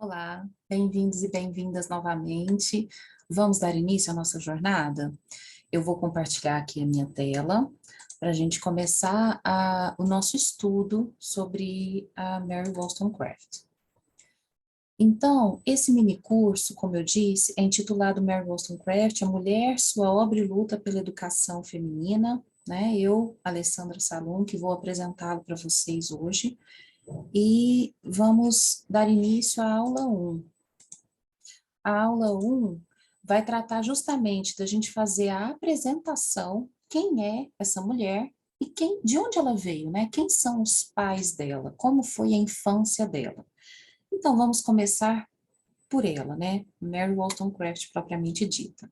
Olá, bem-vindos e bem-vindas novamente. Vamos dar início à nossa jornada? Eu vou compartilhar aqui a minha tela para a gente começar o nosso estudo sobre a Mary Wollstonecraft. Então, esse mini curso, como eu disse, é intitulado Mary Wollstonecraft, a mulher, sua obra e luta pela educação feminina, né? Eu, Alessandra Salum, que vou apresentá-lo para vocês hoje, e vamos dar início à aula 1. A aula 1 vai tratar justamente da gente fazer a apresentação, quem é essa mulher e de onde ela veio, né? Quem são os pais dela, como foi a infância dela. Então, vamos começar por ela, né? Mary Wollstonecraft propriamente dita.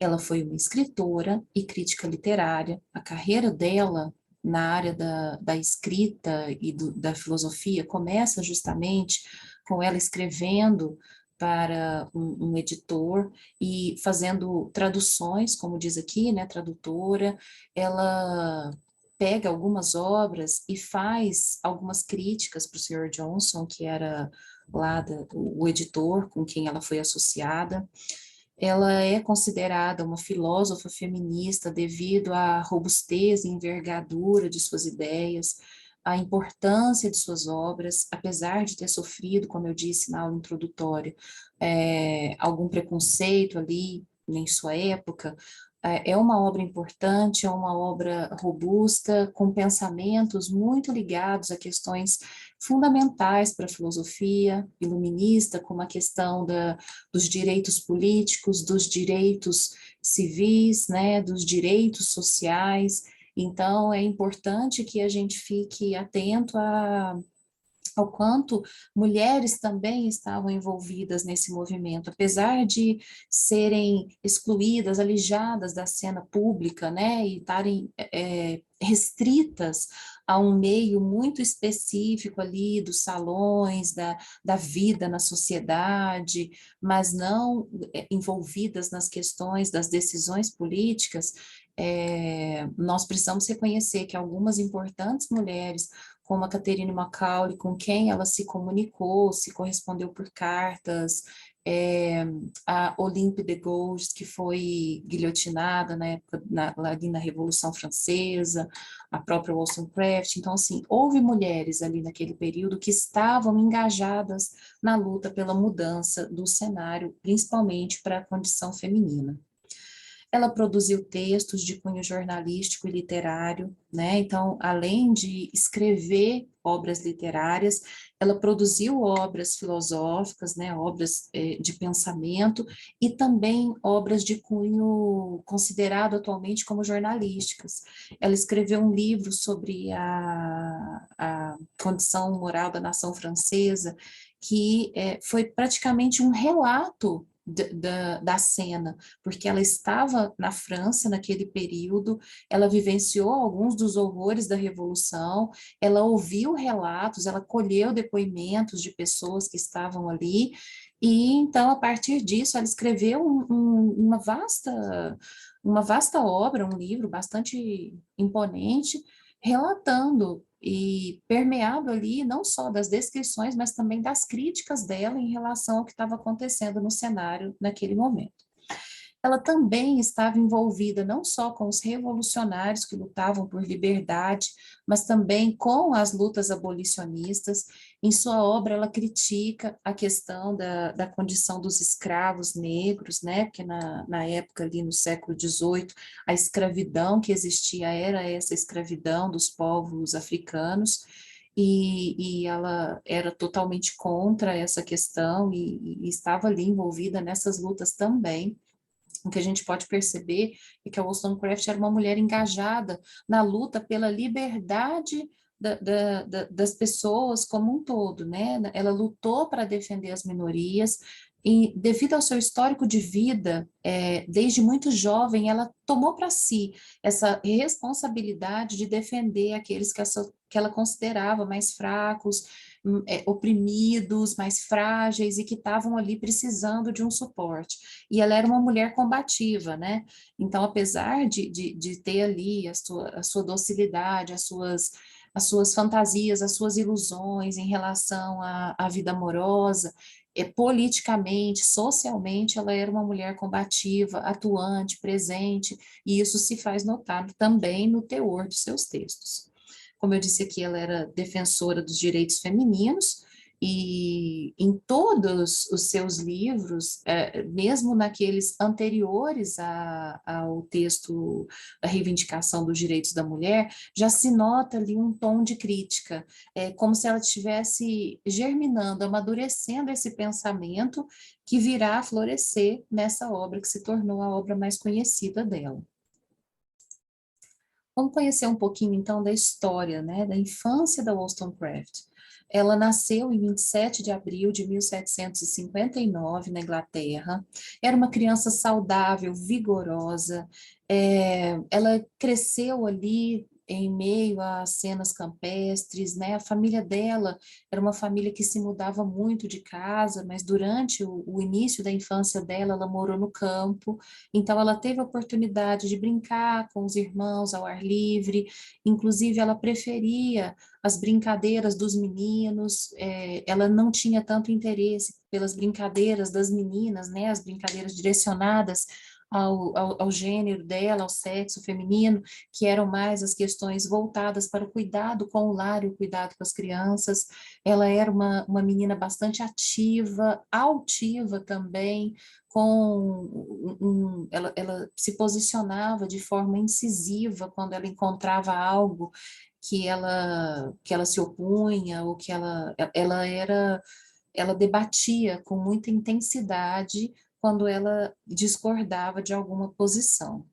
Ela foi uma escritora e crítica literária. A carreira dela na área da escrita e da filosofia começa justamente com ela escrevendo para um editor e fazendo traduções, como diz aqui, né, tradutora. Ela pega algumas obras e faz algumas críticas para o Sr. Johnson, que era lá o editor com quem ela foi associada. Ela é considerada uma filósofa feminista devido à robustez e envergadura de suas ideias, à importância de suas obras, apesar de ter sofrido, como eu disse na aula introdutória, algum preconceito ali em sua época. É uma obra importante, é uma obra robusta, com pensamentos muito ligados a questões fundamentais para a filosofia iluminista, como a questão dos direitos políticos, dos direitos civis, né, dos direitos sociais. Então, é importante que a gente fique atento ao quanto mulheres também estavam envolvidas nesse movimento, apesar de serem excluídas, alijadas da cena pública, né, e estarem restritas a um meio muito específico ali dos salões, da vida na sociedade, mas não envolvidas nas questões das decisões políticas. Nós precisamos reconhecer que algumas importantes mulheres como a Catherine Macaulay, com quem ela se comunicou, se correspondeu por cartas, a Olympe de Gouges, que foi guilhotinada na época, ali na Revolução Francesa, a própria Wollstonecraft. Então, assim, houve mulheres ali naquele período que estavam engajadas na luta pela mudança do cenário, principalmente para a condição feminina. Ela produziu textos de cunho jornalístico e literário, né? Então, além de escrever obras literárias, ela produziu obras filosóficas, né? Obras de pensamento e também obras de cunho considerado atualmente como jornalísticas. Ela escreveu um livro sobre a condição moral da nação francesa, que foi praticamente um relato da cena, porque ela estava na França naquele período, ela vivenciou alguns dos horrores da Revolução, ela ouviu relatos, ela colheu depoimentos de pessoas que estavam ali, e então, a partir disso, ela escreveu uma vasta obra, um livro bastante imponente, relatando e permeado ali não só das descrições, mas também das críticas dela em relação ao que estava acontecendo no cenário naquele momento. Ela também estava envolvida não só com os revolucionários que lutavam por liberdade, mas também com as lutas abolicionistas. Em sua obra, ela critica a questão da condição dos escravos negros, né? Porque na época, ali no século XVIII, a escravidão que existia era essa escravidão dos povos africanos. E ela era totalmente contra essa questão e estava ali envolvida nessas lutas também. O que a gente pode perceber é que a Wollstonecraft era uma mulher engajada na luta pela liberdade das pessoas como um todo, né? Ela lutou para defender as minorias e, devido ao seu histórico de vida, desde muito jovem, ela tomou para si essa responsabilidade de defender aqueles que ela considerava mais fracos, oprimidos, mais frágeis e que estavam ali precisando de um suporte. E ela era uma mulher combativa, né? Então, apesar de ter ali a sua docilidade, as suas fantasias, as suas ilusões em relação à vida amorosa, politicamente, socialmente, ela era uma mulher combativa, atuante, presente, e isso se faz notar também no teor de seus textos. Como eu disse aqui, ela era defensora dos direitos femininos, e em todos os seus livros, mesmo naqueles anteriores ao texto da reivindicação dos direitos da mulher, já se nota ali um tom de crítica, como se ela estivesse germinando, amadurecendo esse pensamento que virá a florescer nessa obra que se tornou a obra mais conhecida dela. Vamos conhecer um pouquinho, então, da história, né, da infância da Wollstonecraft. Ela nasceu em 27 de abril de 1759, na Inglaterra. Era uma criança saudável, vigorosa. Ela cresceu ali em meio a cenas campestres, né? A família dela era uma família que se mudava muito de casa, mas durante o início da infância dela, ela morou no campo. Então, ela teve a oportunidade de brincar com os irmãos ao ar livre, inclusive, ela preferia as brincadeiras dos meninos, ela não tinha tanto interesse pelas brincadeiras das meninas, né, as brincadeiras direcionadas ao gênero dela, ao sexo feminino, que eram mais as questões voltadas para o cuidado com o lar e o cuidado com as crianças. Ela era uma menina bastante ativa, altiva também, ela se posicionava de forma incisiva quando ela encontrava algo que ela se opunha, ou que ela debatia com muita intensidade quando ela discordava de alguma posição.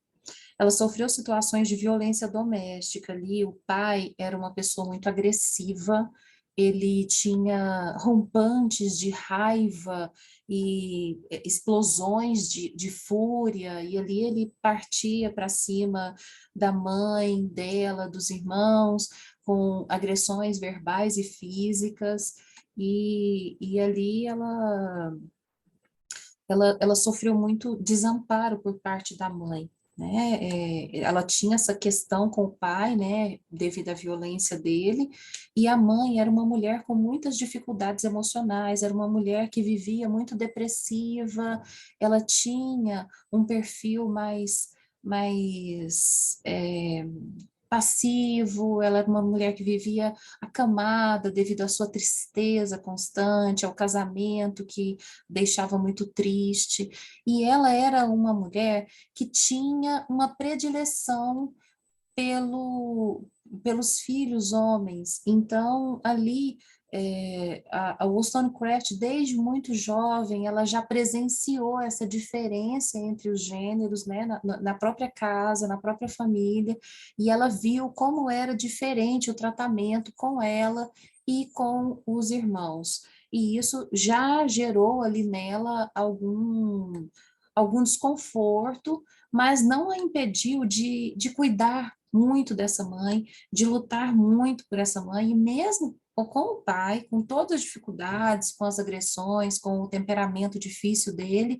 Ela sofreu situações de violência doméstica ali, o pai era uma pessoa muito agressiva, ele tinha rompantes de raiva e explosões de fúria, e ali ele partia para cima da mãe dela, dos irmãos, com agressões verbais e físicas, e ali ela sofreu muito desamparo por parte da mãe, né? Ela tinha essa questão com o pai, né, devido à violência dele, e a mãe era uma mulher com muitas dificuldades emocionais, era uma mulher que vivia muito depressiva, ela tinha um perfil mais passivo, ela era uma mulher que vivia acamada devido à sua tristeza constante, ao casamento que deixava muito triste, e ela era uma mulher que tinha uma predileção pelos filhos homens. Então, ali, a Wollstonecraft, desde muito jovem, ela já presenciou essa diferença entre os gêneros, né, na própria casa, na própria família, e ela viu como era diferente o tratamento com ela e com os irmãos. E isso já gerou ali nela algum desconforto, mas não a impediu de cuidar muito dessa mãe, de lutar muito por essa mãe, e mesmo com o pai, com todas as dificuldades, com as agressões, com o temperamento difícil dele,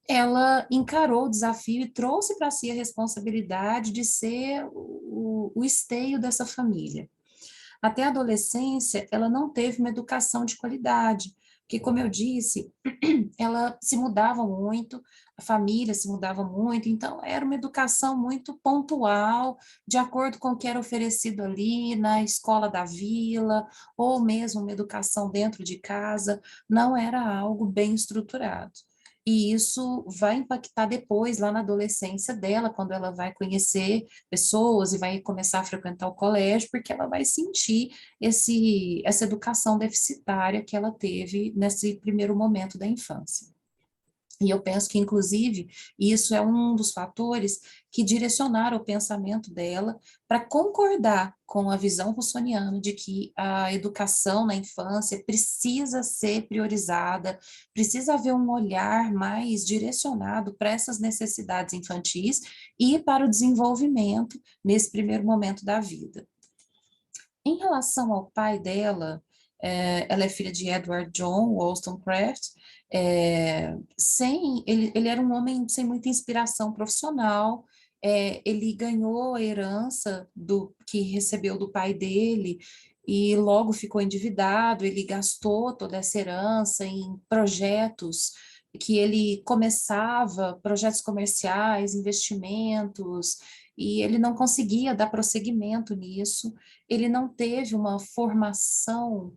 ela encarou o desafio e trouxe para si a responsabilidade de ser o esteio dessa família. Até a adolescência, ela não teve uma educação de qualidade, porque, como eu disse, ela se mudava muito, a família se mudava muito, então era uma educação muito pontual, de acordo com o que era oferecido ali na escola da vila, ou mesmo uma educação dentro de casa, não era algo bem estruturado. E isso vai impactar depois, lá na adolescência dela, quando ela vai conhecer pessoas e vai começar a frequentar o colégio, porque ela vai sentir essa educação deficitária que ela teve nesse primeiro momento da infância. E eu penso que, inclusive, isso é um dos fatores que direcionaram o pensamento dela para concordar com a visão russoniana de que a educação na infância precisa ser priorizada, precisa haver um olhar mais direcionado para essas necessidades infantis e para o desenvolvimento nesse primeiro momento da vida. Em relação ao pai dela, ela é filha de Edward John Wollstonecraft, ele era um homem sem muita inspiração profissional, ele ganhou a herança que recebeu do pai dele, e logo ficou endividado. Ele gastou toda essa herança em projetos que ele começava, projetos comerciais, investimentos, e ele não conseguia dar prosseguimento nisso. Ele não teve uma formação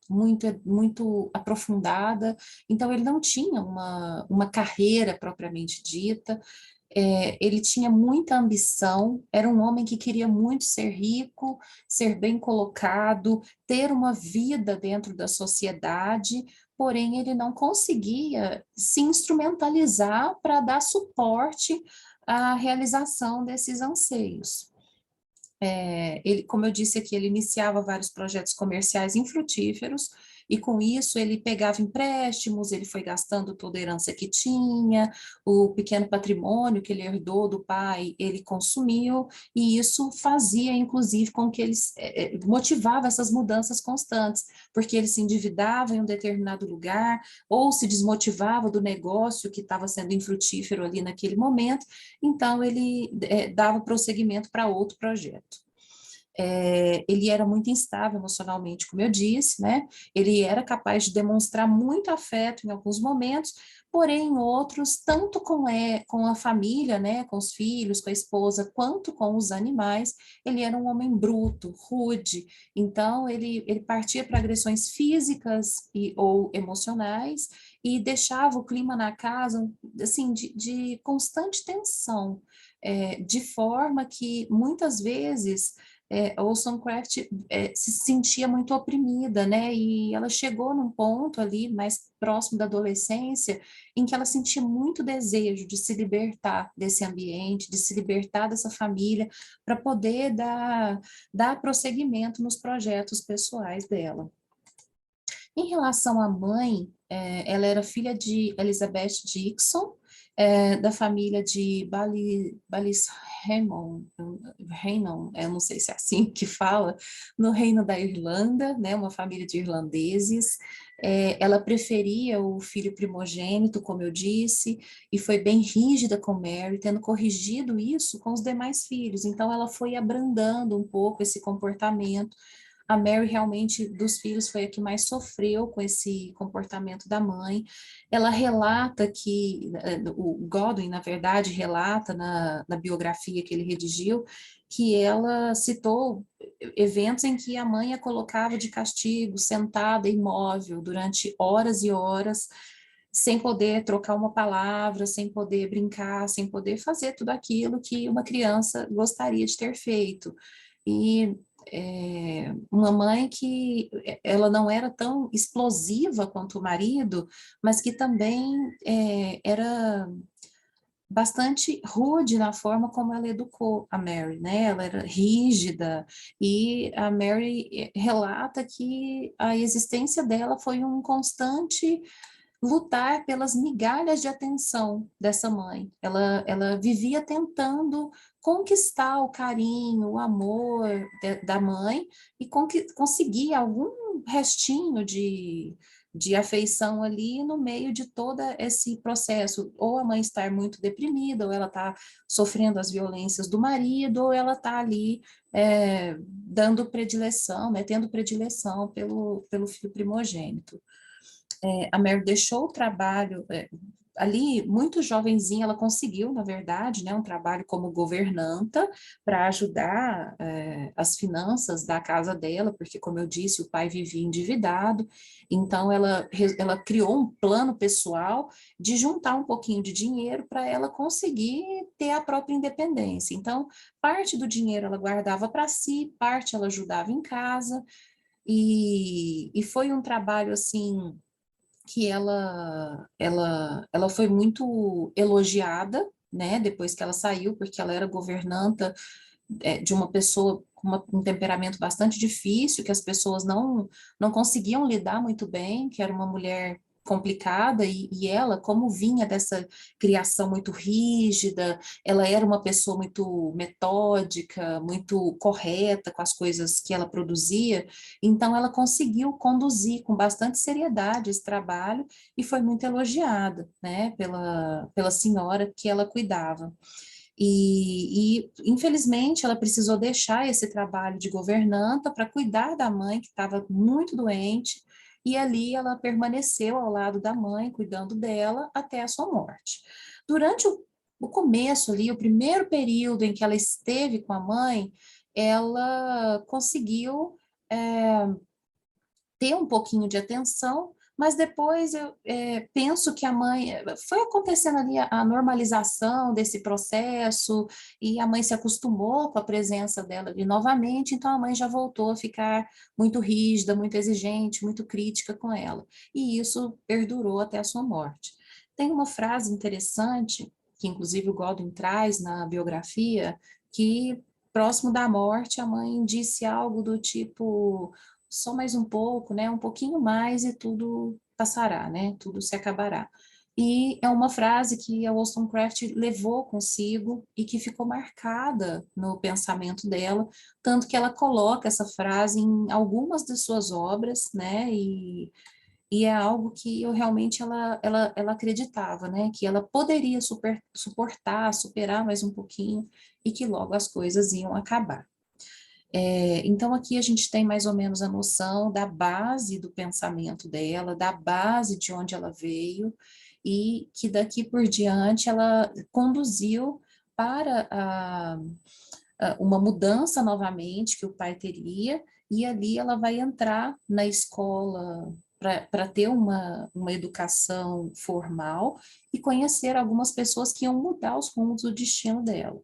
muito aprofundada, então ele não tinha uma carreira propriamente dita. Ele tinha muita ambição, era um homem que queria muito ser rico, ser bem colocado, ter uma vida dentro da sociedade, porém ele não conseguia se instrumentalizar para dar suporte à realização desses anseios. Ele, como eu disse aqui, ele iniciava vários projetos comerciais infrutíferos, e com isso ele pegava empréstimos, ele foi gastando toda a herança que tinha, o pequeno patrimônio que ele herdou do pai, ele consumiu, e isso fazia, inclusive, com que ele motivava essas mudanças constantes, porque ele se endividava em um determinado lugar, ou se desmotivava do negócio que estava sendo infrutífero ali naquele momento, então ele dava prosseguimento para outro projeto. Ele era muito instável emocionalmente, como eu disse, né? Ele era capaz de demonstrar muito afeto em alguns momentos, porém em outros, tanto com a família, né? Com os filhos, com a esposa, quanto com os animais, ele era um homem bruto, rude. Então ele partia para agressões físicas ou emocionais e deixava o clima na casa assim de constante tensão. De forma que muitas vezes Wollstonecraft se sentia muito oprimida, né? E ela chegou num ponto ali mais próximo da adolescência em que ela sentia muito desejo de se libertar desse ambiente, de se libertar dessa família, para poder dar prosseguimento nos projetos pessoais dela. Em relação à mãe, ela era filha de Elizabeth Dixon, da família de Ballyshemon, eu não sei se é assim que fala, no Reino da Irlanda, né, uma família de irlandeses. Ela preferia o filho primogênito, como eu disse, e foi bem rígida com Mary, tendo corrigido isso com os demais filhos. Então, ela foi abrandando um pouco esse comportamento. A Mary realmente, dos filhos, foi a que mais sofreu com esse comportamento da mãe. Ela relata que, o Godwin, na verdade, relata na biografia que ele redigiu, que ela citou eventos em que a mãe a colocava de castigo, sentada, imóvel, durante horas e horas, sem poder trocar uma palavra, sem poder brincar, sem poder fazer tudo aquilo que uma criança gostaria de ter feito. E uma mãe que ela não era tão explosiva quanto o marido, mas que também era bastante rude na forma como ela educou a Mary, né? Ela era rígida, e a Mary relata que a existência dela foi um constante lutar pelas migalhas de atenção dessa mãe. Ela vivia tentando conquistar o carinho, o amor da mãe, e conseguir algum restinho de afeição ali no meio de todo esse processo, ou a mãe estar muito deprimida, ou ela está sofrendo as violências do marido, ou ela está ali dando predileção, né, tendo predileção pelo filho primogênito. A Mary deixou o trabalho, ali, muito jovenzinha, ela conseguiu, na verdade, né, um trabalho como governanta para ajudar as finanças da casa dela, porque, como eu disse, o pai vivia endividado, então ela criou um plano pessoal de juntar um pouquinho de dinheiro para ela conseguir ter a própria independência. Então, parte do dinheiro ela guardava para si, parte ela ajudava em casa, e foi um trabalho, assim, que ela foi muito elogiada, né, depois que ela saiu, porque ela era governanta de uma pessoa com um temperamento bastante difícil, que as pessoas não conseguiam lidar muito bem, que era uma mulher complicada, e ela, como vinha dessa criação muito rígida, ela era uma pessoa muito metódica, muito correta com as coisas que ela produzia, então ela conseguiu conduzir com bastante seriedade esse trabalho, e foi muito elogiada, né, pela senhora que ela cuidava. Infelizmente, ela precisou deixar esse trabalho de governanta para cuidar da mãe, que estava muito doente, e ali ela permaneceu ao lado da mãe, cuidando dela, até a sua morte. Durante o começo ali, o primeiro período em que ela esteve com a mãe, ela conseguiu ter um pouquinho de atenção, mas depois eu penso que a mãe foi acontecendo ali a normalização desse processo e a mãe se acostumou com a presença dela ali novamente, então a mãe já voltou a ficar muito rígida, muito exigente, muito crítica com ela, e isso perdurou até a sua morte. Tem uma frase interessante que inclusive o Godwin traz na biografia, que próximo da morte a mãe disse algo do tipo: só mais um pouco, né? Um pouquinho mais e tudo passará, né? Tudo se acabará. E é uma frase que a Wollstonecraft levou consigo e que ficou marcada no pensamento dela, tanto que ela coloca essa frase em algumas de suas obras, né? E é algo que eu realmente ela acreditava, né? Que ela poderia suportar, superar mais um pouquinho e que logo as coisas iam acabar. Então, aqui a gente tem mais ou menos a noção da base do pensamento dela, da base de onde ela veio, e que daqui por diante ela conduziu para uma mudança novamente que o pai teria, e ali ela vai entrar na escola para ter uma educação formal e conhecer algumas pessoas que iam mudar os rumos do destino dela.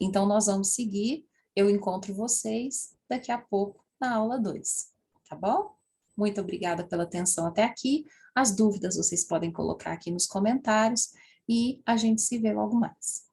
Então, nós vamos seguir. Eu encontro vocês daqui a pouco na aula 2, tá bom? Muito obrigada pela atenção até aqui. As dúvidas vocês podem colocar aqui nos comentários e a gente se vê logo mais.